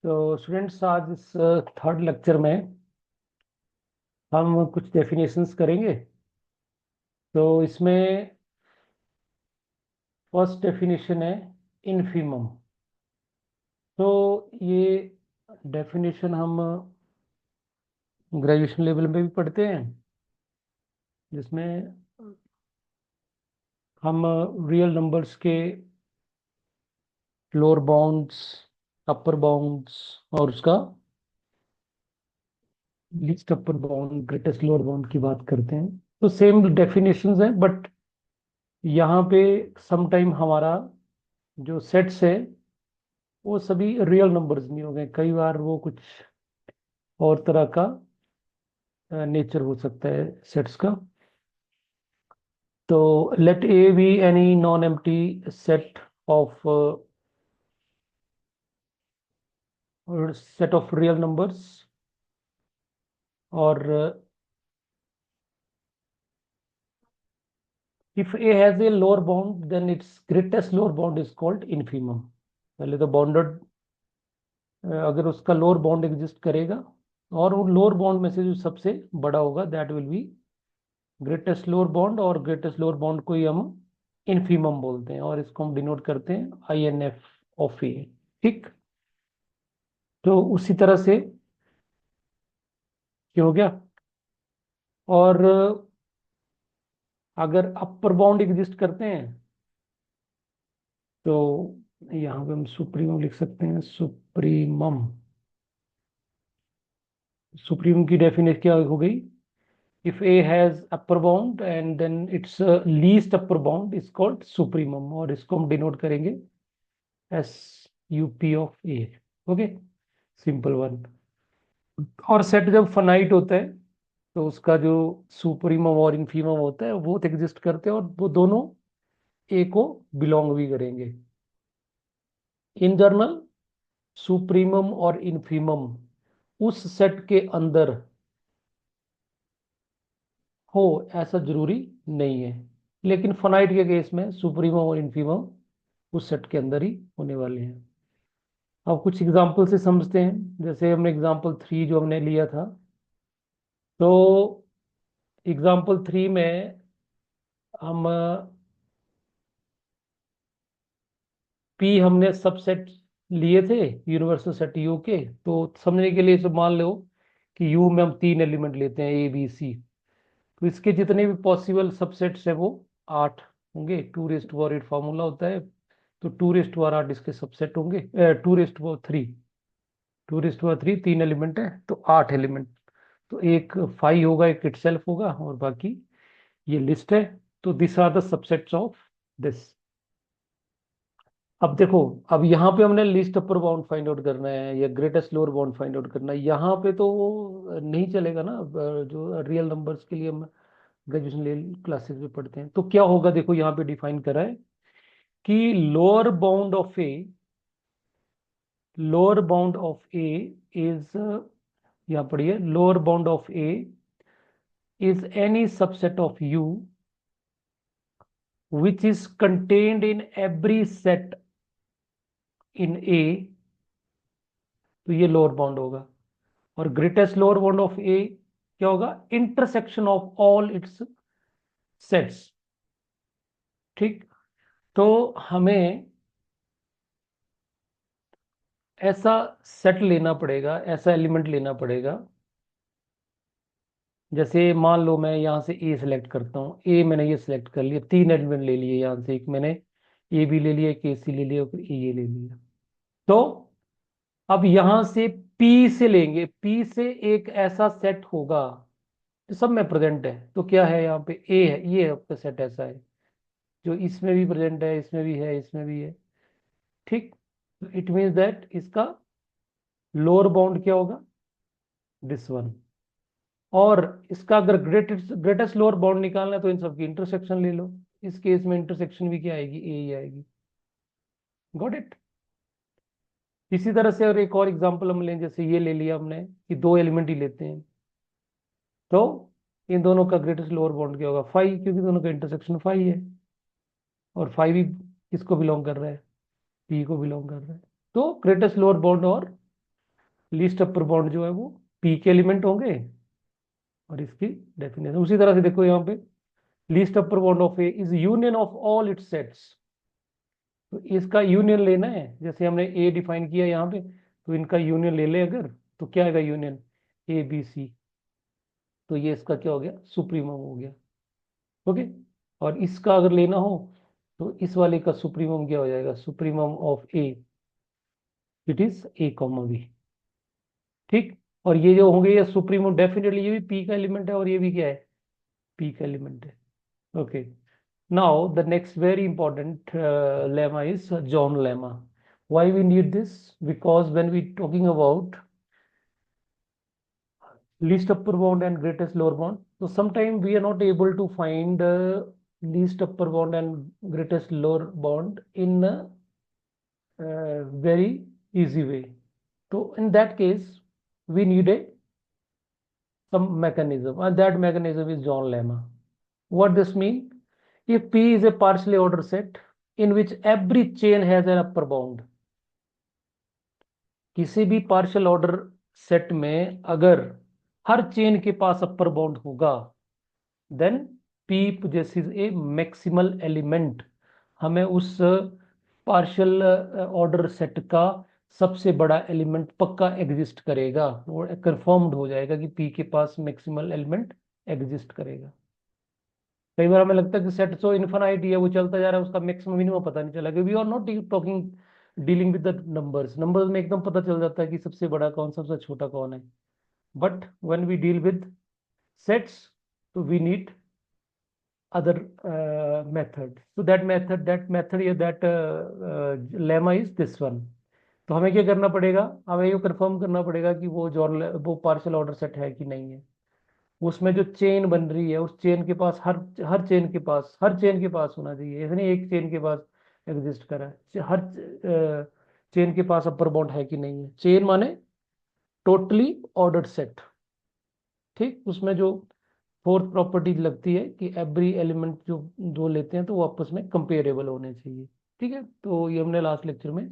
तो स्टूडेंट्स, आज इस थर्ड लेक्चर में हम कुछ डेफिनेशंस करेंगे। तो इसमें फर्स्ट डेफिनेशन है इनफीमम। तो ये डेफिनेशन हम ग्रेजुएशन लेवल में भी पढ़ते हैं, जिसमें हम रियल नंबर्स के लोअर बाउंड्स, अपर बाउंड्स और उसका least upper bound, greatest lower bound की बात करते हैं। तो सेम डेफिनेशंस हैं, बट यहाँ पे समटाइम हमारा जो सेट्स है वो सभी रियल नंबर्स नहीं हो गए, कई बार वो कुछ और तरह का नेचर हो सकता है सेट्स का। तो let A be any non empty set of real numbers, और if a has a lower bound then its greatest lower bound is called infimum। पहले तो बाउंडेड, अगर उसका लोअर बाउंड एग्जिस्ट करेगा और उन लोअर बाउंड में से जो सबसे बड़ा होगा that will B greatest lower bound, और ग्रेटेस्ट लोअर बाउंड को ही हम इनफीमम बोलते हैं और इसको हम डिनोट करते हैं INF ऑफ ए। ठीक। तो उसी तरह से क्या हो गया। और अगर अपर बाउंड एग्जिस्ट करते हैं तो यहाँ पे हम सुप्रीमम लिख सकते हैं। सुप्रीमम, सुप्रीमम की डेफिनेशन क्या हो गई? If A has upper bound and then its least upper bound is called supremum, और इसको हम डिनोट करेंगे SUP of A. Okay, simple one. और सेट जब फाइनाइट होता है तो उसका जो सुप्रीमम और इनफीमम होता है वो एग्जिस्ट करते हैं, और वो दोनों ए को बिलोंग भी करेंगे। इन जनरल सुप्रीमम और इनफीमम उस सेट के अंदर हो ऐसा जरूरी नहीं है, लेकिन फाइनाइट के केस में सुप्रीमम और इनफीमम उस सेट के अंदर ही होने वाले हैं। अब कुछ एग्जाम्पल से समझते हैं। जैसे हमने एग्जाम्पल 3 जो हमने लिया था, तो एग्जाम्पल 3 में हम पी हमने सबसेट लिए थे यूनिवर्सल सेट यू के। तो समझने के लिए इसे मान लो कि यू में हम 3 एलिमेंट लेते हैं A B C। तो इसके जितने भी पॉसिबल सबसेट्स है वो 8 होंगे। 2⁻8 फार्मूला होता है, तो 2⁻8 इसके सबसेट होंगे। 2⁻3 3 एलिमेंट है तो 8 एलिमेंट। तो एक 5 होगा, एक इटसेल्फ होगा, और बाकी ये लिस्ट है। तो this are the subsets of this. अब देखो, अब यहाँ पे हमने least upper bound find out करना है या greatest lower bound find out करना है। यहाँ पे तो वो नहीं चलेगा ना। जो रियल नंबर्स के लिए हम ग्रेजुएशन लेवल क्लासेस में पढ़ते हैं, तो क्या होगा? देखो यहाँ पे डिफाइन करा है कि lower bound of A is, यहाँ पढ़िए, lower bound of A is any subset of U which is contained in every set in A। तो ये लोअर बाउंड होगा। और ग्रेटेस्ट लोअर बाउंड ऑफ ए क्या होगा? Intersection of all it's sets. ठीक। तो हमें ऐसा सेट लेना पड़ेगा, ऐसा एलिमेंट लेना पड़ेगा। जैसे मान लो मैं यहाँ से ए सिलेक्ट करता हूँ, ए मैंने ये सिलेक्ट कर लिया, 3 एलिमेंट ले लिए यहाँ से, एक मैंने ए बी ले लिया, एक ए सी ले लिया, और ए ले लिया। तो अब यहां से पी से लेंगे, पी से एक ऐसा सेट होगा जो सब में प्रेजेंट है। तो क्या है यहाँ पे? ए है, ये आपका सेट ऐसा है जो इसमें भी प्रेजेंट है, इसमें भी है, इसमें भी है। ठीक। इट मीन्स दैट इसका लोअर बाउंड क्या होगा? This one. और इसका अगर ग्रेटेस्ट ग्रेटेस्ट लोअर बाउंड निकालना है तो इन सबकी इंटरसेक्शन ले लो। इस केस में इंटरसेक्शन भी क्या आएगी? ए ही आएगी। Got it? इसी तरह से और एक और एग्जांपल हम लें, जैसे ये ले लिया हमने कि 2 एलिमेंट ही लेते हैं, तो इन दोनों का ग्रेटेस्ट लोअर बाउंड क्या होगा? 5, क्योंकि दोनों का इंटरसेक्शन 5 है। और 5 ही किसको बिलोंग कर रहा है? पी को बिलोंग कर रहा है। तो ग्रेटेस्ट लोअर बाउंड और लीस्ट अपर बाउंड जो है वो पी के एलिमेंट होंगे, और इसकी डेफिनेशन उसी तरह से देखो यहाँ पे, least upper bound of A is union of all it's sets. तो इसका यूनियन लेना है, जैसे हमने ए डिफाइन किया यहाँ पे, तो इनका यूनियन ले ले अगर, तो क्या आएगा यूनियन ए बी सी, तो ये इसका क्या हो गया, सुप्रीमम हो गया। ओके, और इसका अगर लेना हो तो इस वाले का सुप्रीमम क्या हो जाएगा, supremum of A, it is A comma B. ठीक, और ये जो होंगे ये सुप्रीमम डेफिनेटली ये भी पी का एलिमेंट है, और ये भी क्या है, पी का एलिमेंट है। Okay, now the next very important lemma is John lemma. Why we need this? Because when we talking about least upper bound and greatest lower bound, so sometimes we are not able to find least upper bound and greatest lower bound in a very easy way. So in that case, we need a some mechanism, and that mechanism is John lemma. What this mean? If P is a partially ordered set in which every chain has an upper bound, किसी भी partial order set में अगर हर chain के पास upper bound होगा, then P possesses ए maximal element. हमें उस partial order set का सबसे बड़ा एलिमेंट पक्का एग्जिस्ट करेगा, और कंफर्म्ड हो जाएगा कि पी के पास मैक्सिमल एलिमेंट एग्जिस्ट करेगा। कई बार हमें लगता है कि सेट सो इन्फिनाइट ही है, वो चलता जा रहा है, उसका मैक्सिमम मिनिमम पता नहीं चला, we are not talking dealing with the numbers. Numbers में एकदम पता चल जाता है कि सबसे बड़ा कौन सबसे छोटा कौन है, but when we deal with sets, तो we need other method. So that method या that lemma is this one. तो हमें क्या करना पड़ेगा, हमें ये कंफर्म करना पड़ेगा कि वो पार्शियल ऑर्डर सेट है कि नहीं है। उसमें जो चेन बन रही है उस चेन के पास हर चेन के पास होना चाहिए, ऐसे नहीं एक चेन के पास एग्जिस्ट करा है, हर चेन के पास अपर बाउंड है कि नहीं है। चेन माने टोटली ऑर्डर्ड सेट। ठीक, उसमें जो फोर्थ प्रॉपर्टी लगती है कि एवरी एलिमेंट जो दो लेते हैं तो वो आपस में कंपेरेबल होने चाहिए। ठीक है, तो ये हमने लास्ट लेक्चर में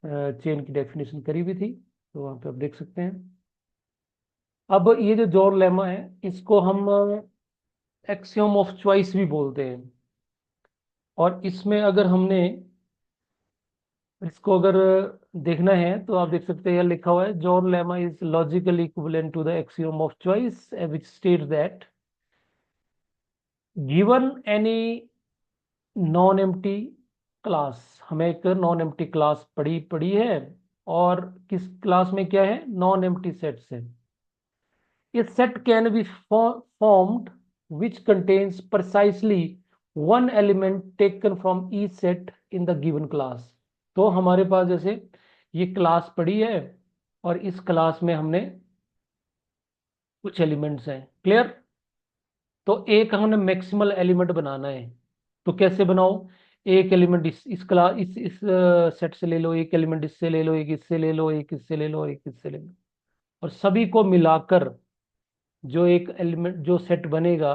चेन की डेफिनेशन करी भी थी, तो वहां पे आप देख सकते हैं। अब ये जो जॉन लेमा है, इसको हम एक्सियोम ऑफ चॉइस भी बोलते हैं, और इसमें अगर हमने इसको अगर देखना है तो आप देख सकते हैं यहाँ लिखा हुआ है, Zorn lemma is logically equivalent to the axiom of choice which states that given any non empty class, हमें एक नॉन एम्प्टी क्लास पड़ी पड़ी है, और किस क्लास में क्या है, नॉन एम्प्टी सेट्स है। A set can be formed which contains precisely one element taken from each set in the given class. तो हमारे पास जैसे ये क्लास पड़ी है, और इस क्लास में हमने कुछ एलिमेंट्स हैं, क्लियर। तो एक हमने मैक्सिमल एलिमेंट बनाना है, तो कैसे बनाओ, एक एलिमेंट इस क्लास इस सेट से ले लो, एक एलिमेंट इससे ले लो, एक इससे ले लो, एक इससे ले लो, एक इससे ले लो, और सभी को मिलाकर जो एक एलिमेंट जो सेट बनेगा,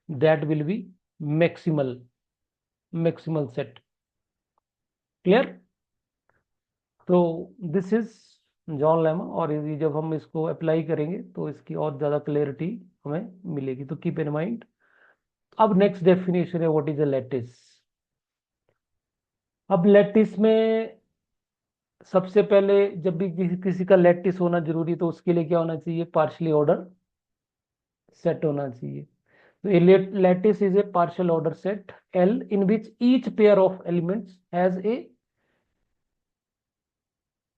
that will B maximal maximal set. Clear, तो दिस इज जॉन लेमा, और ये जब हम इसको अप्लाई करेंगे तो इसकी और ज्यादा क्लैरिटी हमें मिलेगी, तो कीप इन माइंड। अब नेक्स्ट डेफिनेशन है व्हाट इज अ लैटिस। अब लैटिस में सबसे पहले जब भी किसी का लैटिस होना जरूरी, तो उसके लिए क्या होना चाहिए, पार्शियली ऑर्डर सेट होना चाहिए। So a lattice is a partial order set L in which each pair of elements has a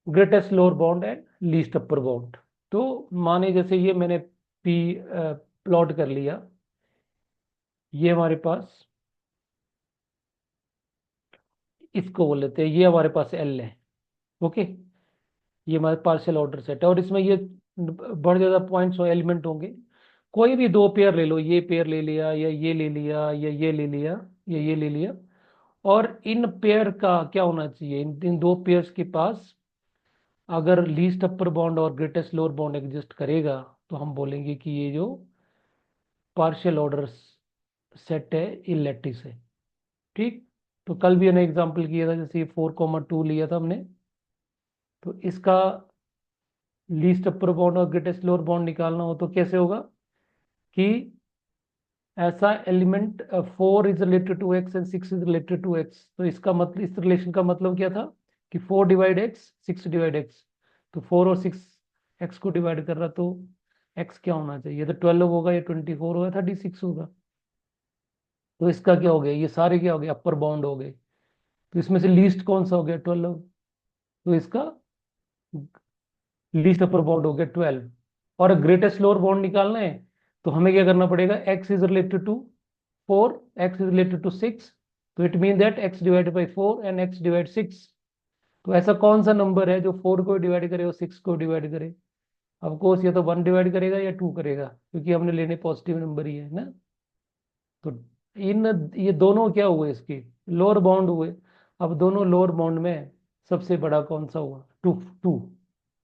greatest lower bound and least upper bound. तो माने जैसे ये मैंने P प्लॉट कर लिया, ये हमारे पास, इसको बोल लेते हैं, ये हमारे पास L है। ओके, ये हमारे पार्शियल ऑर्डर सेट है, और इसमें ये बढ़ ज्यादा पॉइंट्स और एलिमेंट होंगे। कोई भी दो पेयर ले लो, ये पेयर ले लिया, या ये ले लिया, या ये ले लिया, या ये ले लिया, और इन पेयर का क्या होना चाहिए, इन दो पेयर्स के पास अगर लीस्ट अपर बॉन्ड और ग्रेटेस्ट लोअर बॉन्ड एग्जिस्ट करेगा, तो हम बोलेंगे कि ये जो पार्शियल ऑर्डर सेट है ये लैटिस है। ठीक, तो कल भी हमने एग्जांपल किया था, जैसे 4,2 लिया था हमने, तो इसका लीस्ट अपर बाउंड और ग्रेटेस्ट लोअर बाउंड निकालना हो तो कैसे होगा कि ऐसा element 4 is related to X and 6 is related to X, तो इसका मतलब, इस रिलेशन का मतलब क्या था कि 4 डिवाइड एक्स 6 डिवाइड एक्स, तो 4 और 6 एक्स को डिवाइड कर रहा, तो एक्स क्या होना चाहिए, तो 12 होगा या 24 होगा 36 होगा। तो इसका क्या हो गया, ये सारे क्या हो गए, अपर बाउंड हो गए। तो इसमें से लीस्ट कौन सा हो गया, 12, तो इसका लीस्ट अपर बाउंड हो गया 12। और ग्रेटेस्ट लोअर बाउंड निकालना है तो हमें क्या करना पड़ेगा, x is related to 4, x is related to 6, तो it mean that x divided by 4 and x divide 6। तो ऐसा कौन सा नंबर है जो 4 को डिवाइड करे और 6 को डिवाइड करे, ऑफ कोर्स या तो 1 डिवाइड करेगा या 2 करेगा, क्योंकि हमने लेने पॉजिटिव नंबर ही है ना। तो इन ये दोनों क्या हुए, इसके लोअर बाउंड हुए। अब दोनों लोअर बाउंड में सबसे बड़ा कौन सा हुआ, 2 2,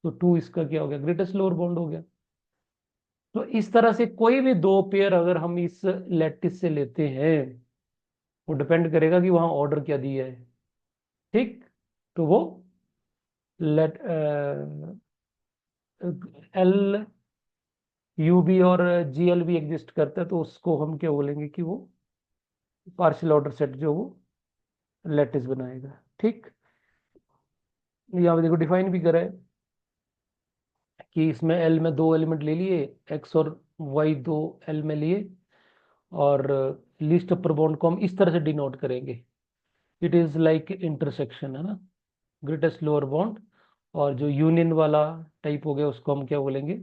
तो 2 इसका क्या हो गया, ग्रेटेस्ट लोअर बाउंड हो गया। तो इस तरह से कोई भी दो पेयर अगर हम इस लैटिस से लेते हैं, वो डिपेंड करेगा कि वहां ऑर्डर क्या दिया है, ठीक। तो वो लेट एल यू बी और जी एल भी एग्जिस्ट करता है, तो उसको हम क्या बोलेंगे कि वो पार्शियल ऑर्डर सेट जो वो लैटिस बनाएगा, ठीक। यहाँ पे देखो डिफाइन भी करा है कि इसमें एल में दो एलिमेंट ले लिए, एक्स और वाई दो एल में लिए, और लीस्ट अपर बाउंड को हम इस तरह से डिनोट करेंगे, इट इज लाइक इंटरसेक्शन, है ना, ग्रेटेस्ट लोअर बाउंड। और जो यूनियन वाला टाइप हो गया उसको हम क्या बोलेंगे,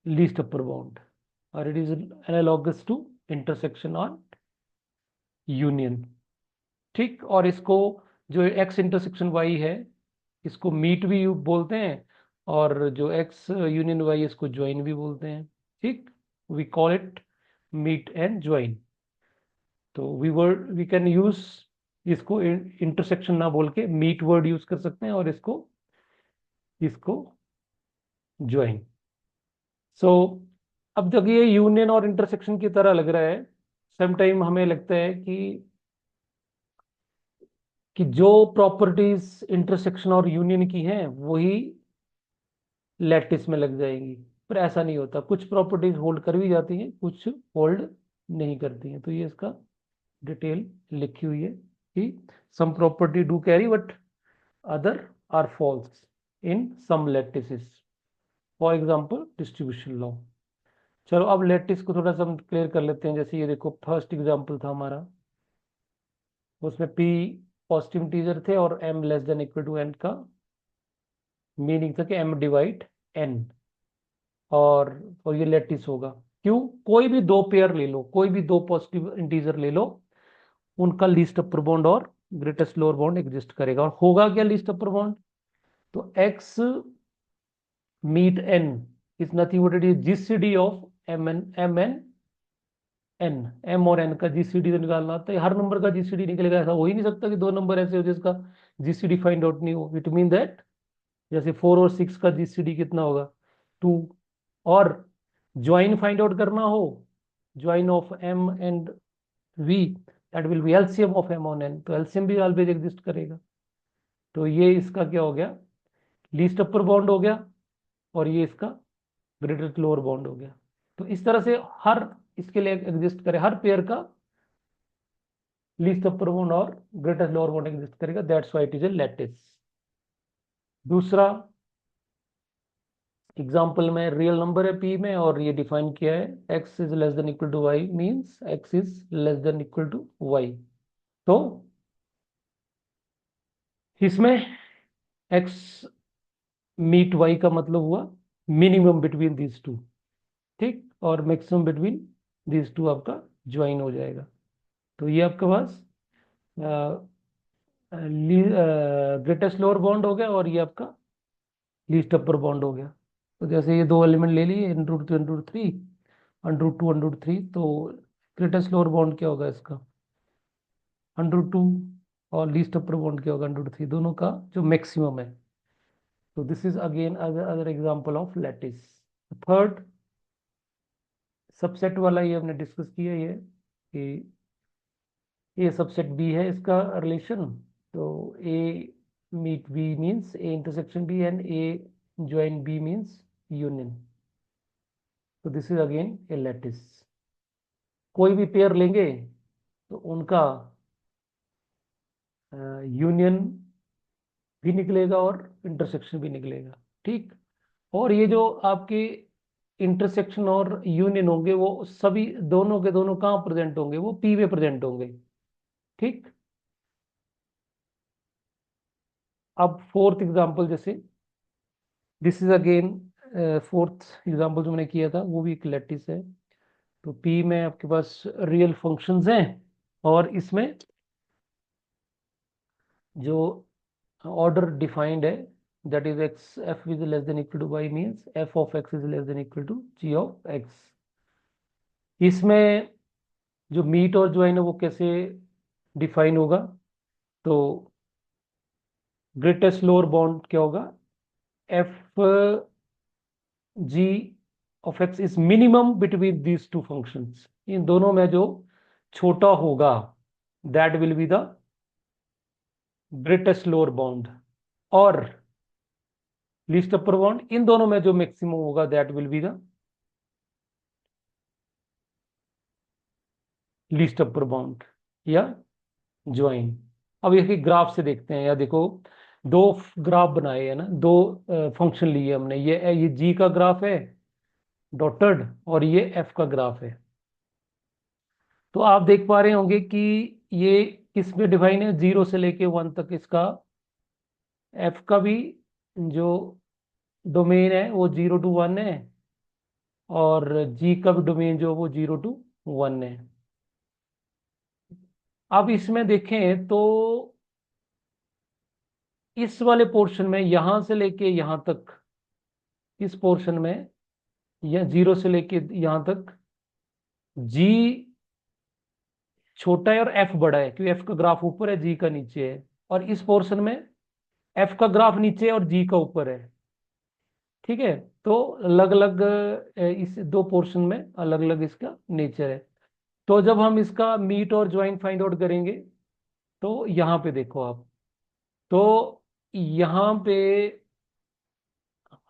लीस्ट अपर बाउंड, और it is analogous to intersection on union, ठीक। और इसको जो एक्स इंटरसेक्शन वाई है इसको मीट भी बोलते हैं, और जो एक्स यूनियन वाई इसको ज्वाइन भी बोलते हैं, ठीक। We call it meet and join. तो वी कैन यूज इसको इंटरसेक्शन ना बोल के मीट वर्ड यूज कर सकते हैं, और इसको इसको ज्वाइन। सो अब जब ये यूनियन और इंटरसेक्शन की तरह लग रहा है, समटाइम हमें लगता है कि जो प्रॉपर्टीज इंटरसेक्शन और यूनियन की हैं वही लैटिस में लग जाएंगी, पर ऐसा नहीं होता, कुछ प्रॉपर्टीज होल्ड कर भी जाती हैं, कुछ होल्ड नहीं करती हैं। तो ये इसका डिटेल लिखी हुई है कि some property do carry but other are false in some lattices, for example distribution law. चलो अब लैटिस को थोड़ा सा हम क्लियर कर लेते हैं। जैसे ये देखो फर्स्ट एग्जांपल था हमारा, उसमें p पॉजिटिव इंटीजर थे और m less than equal to n का मीनिंग था कि m डिवाइड n, और ये लैटिस होगा। क्यों, कोई भी दो पेयर ले लो, कोई भी दो पॉजिटिव इंटीजर ले लो, उनका लीस्ट अपर बाउंड और ग्रेटेस्ट लोअर बाउंड एग्जिस्ट करेगा। और होगा क्या लीस्ट अपर बाउंड, तो x meet n is nothing but it is GCD of m n n, m और n का जीसीडी तो निकालना आता है, हर नंबर का जीसीडी निकलेगा, ऐसा हो ही नहीं सकता कि दो नंबर ऐसे हो जिसका जीसीडी फाइंड आउट नहीं हो। इट मीन दैट जैसे 4 और 6 का जीसीडी कितना होगा, 2। और ज्वाइन फाइंड आउट करना हो, join of m and v, that will B LCM of m on n, तो एलसीएम भी ऑलवेज एग्जिस्ट करेगा। तो ये इसका क्या हो गया, लीस्ट अपर बाउंड हो गया, और ये इसका ग्रेटेस्ट लोअर बाउंड हो गया। तो इस तरह से हर इसके लिए एग्जिस्ट करे, हर पेयर का लीस्ट अपर बाउंड और ग्रेटेस्ट लोअर बाउंड एग्जिस्ट करेगा, that's why it is a lattice. दूसरा एग्जाम्पल में रियल नंबर है p में, और ये डिफाइन किया है x is less than equal to y means x is less than equal to y। तो इसमें x मीट y का मतलब हुआ मिनिमम बिटवीन दीज टू, ठीक, और मैक्सिमम बिटवीन दीज टू आपका ज्वाइन हो जाएगा। तो ये आपके पास ग्रेटेस्ट लोअर बाउंड हो गया, और ये आपका लीस्ट अपर बाउंड हो गया। तो जैसे ये दो एलिमेंट ले लिए, √2 √3, √2 √3, तो ग्रेटेस्ट लोअर बाउंड क्या होगा इसका, √2, और लीस्ट अपर बाउंड क्या होगा, √3, दोनों का जो मैक्सिमम है। तो this is again other example of lattice. Third subset वाला ये हमने डिस्कस किया, ये कि ए सबसेट बी है इसका रिलेशन। तो ए meet B means A intersection B and A join B means union. तो this is again A lattice. कोई भी पेयर लेंगे तो उनका यूनियन भी निकलेगा और इंटरसेक्शन भी निकलेगा। ठीक। और ये जो आपके इंटरसेक्शन और यूनियन होंगे वो सभी दोनों के दोनों कहाँ प्रेजेंट होंगे, वो पी में प्रेजेंट होंगे। ठीक। अब फोर्थ एग्जांपल, जैसे this is again fourth example जो मैंने किया था वो भी एक लैटिस है। तो पी में आपके पास रियल फंक्शंस हैं और इसमें जो ऑर्डर डिफाइंड है that is X F is less than equal to Y means F of X is less than equal to G of X. इसमें जो मीट और ज्वाइन है वो कैसे डिफाइन होगा, तो ग्रेटेस्ट लोअर बाउंड क्या होगा, F G of X is minimum between these two functions. इन दोनों में जो छोटा होगा that will be the greatest lower bound, और लीस्ट अपर बाउंड इन दोनों में जो मैक्सिमम होगा that will be the least upper bound या ज्वाइन। अब ये ग्राफ से देखते हैं, या देखो दो ग्राफ बनाए हैं ना, दो फंक्शन लिए हमने, ये जी का ग्राफ है डॉटेड और ये एफ का ग्राफ है। तो आप देख पा रहे होंगे कि ये किस में डिफाइन है, 0 से लेके 1 तक इसका एफ का भी जो डोमेन है वो 0 to 1 है, और जी का भी डोमेन जो वो 0 to 1 है। अब इसमें देखें तो इस वाले पोर्शन में यहां से लेके यहां तक, इस पोर्शन में या 0 से लेके यहां तक जी छोटा है और एफ बड़ा है, क्योंकि एफ का ग्राफ ऊपर है जी का नीचे है, और इस पोर्शन में एफ का ग्राफ नीचे है और जी का ऊपर है। ठीक है। तो अलग अलग इस दो पोर्शन में अलग अलग इसका नेचर है। तो जब हम इसका मीट और ज्वाइन फाइंड आउट करेंगे तो यहां पे देखो आप, तो यहां पे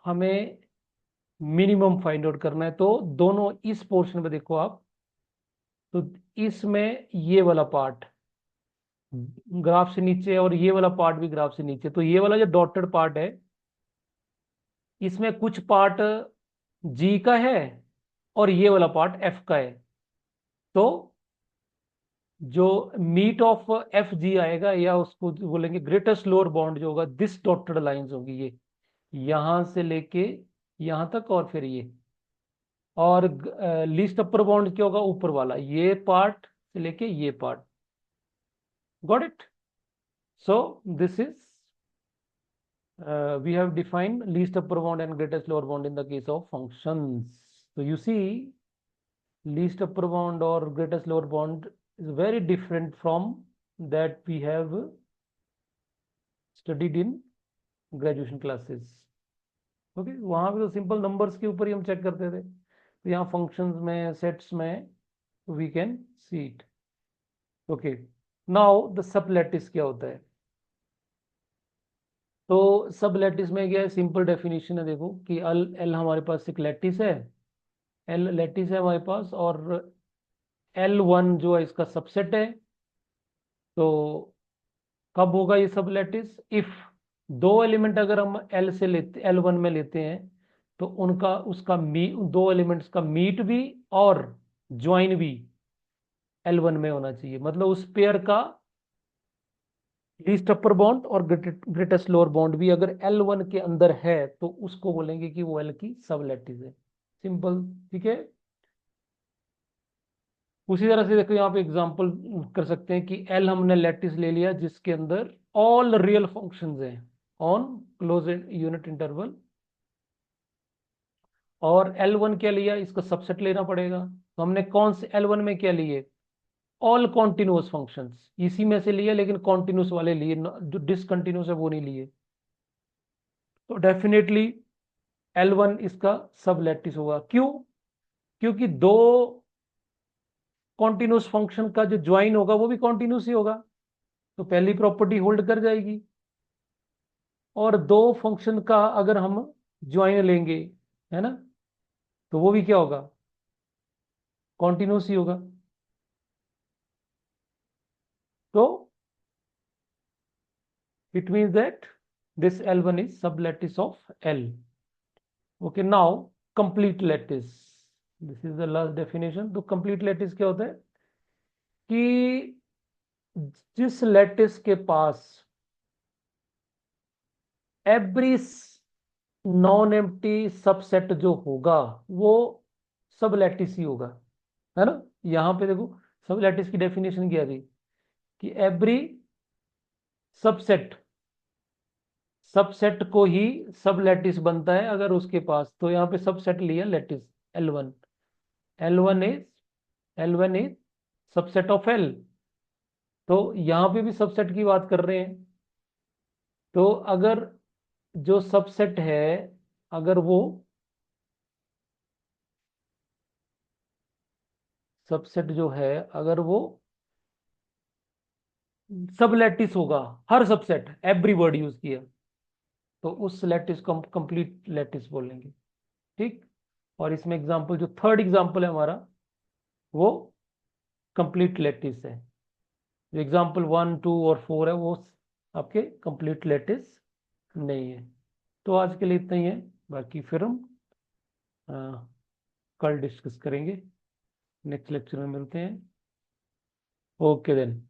हमें मिनिमम फाइंड आउट करना है। तो दोनों इस पोर्शन में देखो आप, तो इसमें ये वाला पार्ट ग्राफ से नीचे और ये वाला पार्ट भी ग्राफ से नीचे, तो ये वाला जो डॉटेड पार्ट है इसमें कुछ पार्ट जी का है और ये वाला पार्ट एफ का है। तो जो मीट ऑफ एफ जी आएगा, या उसको बोलेंगे ग्रेटेस्ट लोअर बाउंड जो होगा, दिस डॉटेड लाइंस होगी ये यहां से लेके यहां तक, और फिर ये, और लीस्ट अपर बाउंड क्या होगा, ऊपर वाला ये पार्ट से लेके ये part. Got it? So this is we have defined least upper bound and greatest lower bound in the case of functions. So you see, least upper bound or greatest lower bound is very different from that we have studied in graduation classes. Okay, वहां पे तो simple numbers के ऊपर ही हम check करते थे, तो यहाँ फंक्शंस में सेट्स में we can see it. Okay, now the sub lattice क्या होता है? तो सब लैटिस में क्या है, सिंपल डेफिनेशन है, देखो कि एल एल हमारे पास एक लैटिस है, एल लैटिस है हमारे पास, और L1 जो है इसका सबसेट है। तो कब होगा ये सब लैटिस, इफ दो एलिमेंट अगर हम एल से लेते L1 में लेते हैं तो उनका उसका दो एलिमेंट्स का मीट भी और ज्वाइन भी L1 में होना चाहिए। मतलब उस पेयर का लीस्ट अपर बॉन्ड और ग्रेटेस्ट लोअर बॉन्ड भी अगर L1 के अंदर है तो उसको बोलेंगे कि वो एल की सब लैटिस है। सिंपल। ठीक है। उसी तरह से देखो यहाँ पे एग्जांपल कर सकते हैं कि एल हमने लैटिस ले लिया जिसके अंदर ऑल रियल फंक्शंस हैं ऑन क्लोज यूनिट इंटरवल, और L1 क्या लिया, इसका सबसेट लेना पड़ेगा। तो हमने कौन से L1 में क्या लिए, ऑल कॉन्टिन्यूअस फंक्शंस इसी में से लिए, लेकिन कॉन्टिन्यूअस वाले लिए, जो डिसकंटिन्यूअस है वो नहीं लिए। तो डेफिनेटली L1 इसका सब लैटिस होगा। क्यों? क्योंकि दो कॉन्टिन्यूअस फंक्शन का जो ज्वाइन होगा वो भी कॉन्टिन्यूअस ही होगा, तो पहली प्रॉपर्टी होल्ड कर जाएगी। और दो फंक्शन का अगर हम ज्वाइन लेंगे, है ना, तो वो भी क्या होगा, कॉन्टिन्यूस ही होगा। तो it means that this L1 is sublattice of L. Okay, now complete lattice. This is the last definition. तो complete lattice क्या होता है कि जिस लैटिस के पास एवरी नॉन एम्प्टी सबसेट जो होगा वो सब लैटिस ही होगा, है ना। यहां पे देखो सब लैटिस की डेफिनेशन क्या थी कि एवरी सबसेट, सबसेट को ही सब लैटिस बनता है अगर उसके पास, तो यहाँ पे सबसेट लिया lattice L1, L1 is L1 is subset of L। तो यहाँ पे भी सबसेट की बात कर रहे हैं। तो अगर जो सबसेट है, अगर वो सबसेट जो है अगर वो सब लैटिस होगा, हर सबसेट एवरी वर्ड यूज किया, तो उस लैटिस को हम कंप्लीट लैटिस बोलेंगे। ठीक। और इसमें एग्जांपल जो थर्ड एग्जांपल है हमारा वो कंप्लीट लैटिस है। जो एग्जाम्पल 1, 2 और 4 है वो आपके कंप्लीट लेटिस नहीं है। तो आज के लिए इतना ही है, बाकी फिर हम अ, कल डिस्कस करेंगे। नेक्स्ट लेक्चर में मिलते हैं। Okay then.